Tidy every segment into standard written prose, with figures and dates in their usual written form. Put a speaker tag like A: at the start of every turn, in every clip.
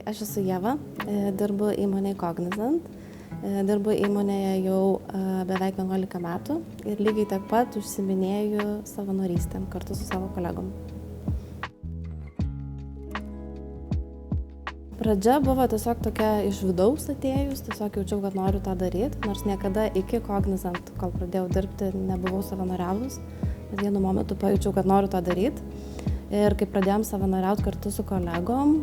A: aš esu Ieva, dirbu įmonėje Cognizant. Dirbu įmonėje jau beveik 11 metų ir lygiai tiek pat užsiiminėju savanorystėm kartu su savo kolegom. Pradžia buvo tiesiog tokia iš vidaus atėjus, tiesiog jaučiau, kad noriu tą daryti, nors niekada iki Cognizant, kol pradėjau dirbti, nebuvau savanoriavus, bet vienu momentu pajaučiau, kad noriu tą daryti. Ir kai pradėjom savanoriauti kartu su kolegom,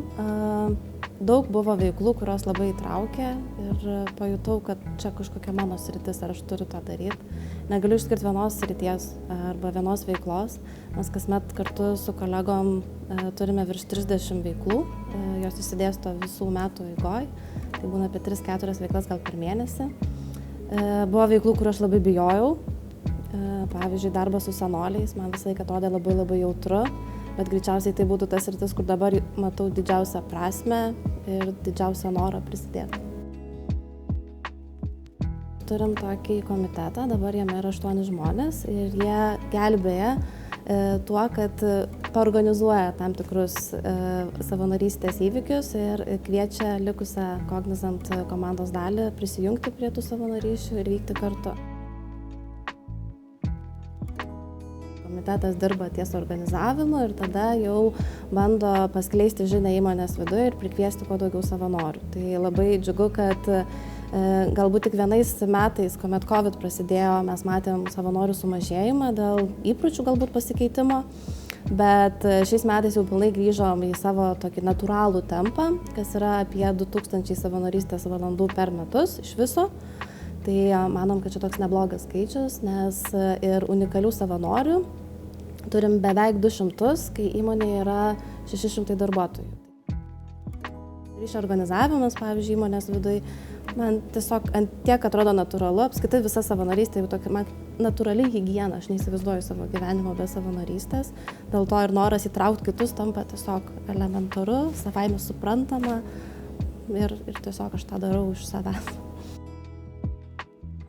A: daug buvo veiklų, kurios labai įtraukė ir pajutau, kad čia kažkokia mano sritis, ar aš turiu tą daryti. Negaliu išskirti vienos srities arba vienos veiklos, mes kasmet kartu su kolegom turime virš 30 veiklų, jos išsidėsto visų metų eigoj, tai būna apie 3-4 veiklas gal per mėnesį. Buvo veiklų, kur aš labai bijojau, pavyzdžiui, darbas su senoliais, man visą laiką atrodė labai jautru. Bet greičiausiai tai būtų tas sritis, kur dabar matau didžiausią prasmę ir didžiausią norą prisidėti. Turim tokį komitetą, dabar jame yra 8 žmonės ir jie gelbėja tuo, kad paorganizuoja tam tikrus savanorystės įvykius ir kviečia likusią Cognizant komandos dalį prisijungti prie tų savanorysčių ir vykti kartu. Komitetas dirba ties organizavimu ir tada jau bando paskleisti žinią įmonės viduje ir prikviesti kuo daugiau savanorių. Tai labai džiugu, kad galbūt tik vienais metais, kuomet COVID prasidėjo, mes matėm savanorių sumažėjimą dėl įpročių galbūt pasikeitimo, bet šiais metais jau pilnai grįžom į savo tokį natūralų tempą, kas yra apie 2000 savanorystės valandų per metus iš viso. Tai manom, kad čia toks neblogas skaičius, nes ir unikalių savanorių turim beveik 200, kai įmonėje yra 600 darbuotojų. Ryšio organizavimas, pavyzdžiui, įmonės viduje, man tiesiog tiek atrodo natūralu, apskritai visa savanorystė jau tokia, man natūrali higiena, aš neįsivaizduoju savo gyvenimo be savanorystės, dėl to ir noras įtraukti kitus tampa tiesiog elementaru, savaime suprantama ir tiesiog aš tą darau iš savęs.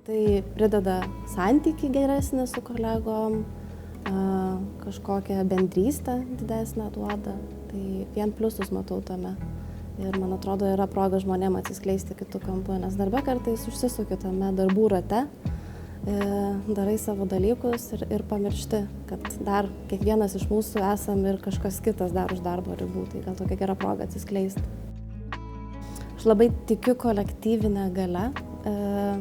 A: Tai prideda santykį geresnį su kolegom, kažkokią bendrystę didesnę duoda, tai vien pliusus matau tame. Ir man atrodo, yra proga žmonėm atsiskleisti kitų kampų, nes darbe kartais užsisuki tame darbų rate, darai savo dalykus ir pamiršti, kad dar kiekvienas iš mūsų esam ir kažkas kitas dar už darbo ribų, tai gal tokia gera proga atsiskleisti. Aš labai tikiu kolektyvinę galią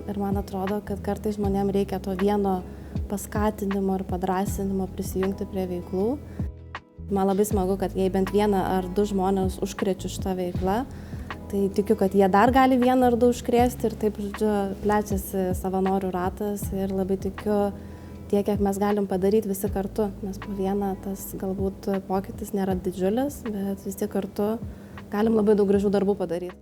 A: ir man atrodo, kad kartais žmonėm reikia to vieno paskatinimo ir padrąsinimo prisijungti prie veiklų. Man labai smagu, kad jei bent 1 ar 2 žmonės užkrečiu šitą veiklą, tai tikiu, kad jie dar gali 1 ar 2 užkrėsti ir taip, plečiasi savanorių ratas ir labai tikiu tiek, kiek mes galim padaryti visi kartu, nes po vieną tas galbūt pokytis nėra didžiulis, bet visi kartu galim labai daug gražių darbų padaryti.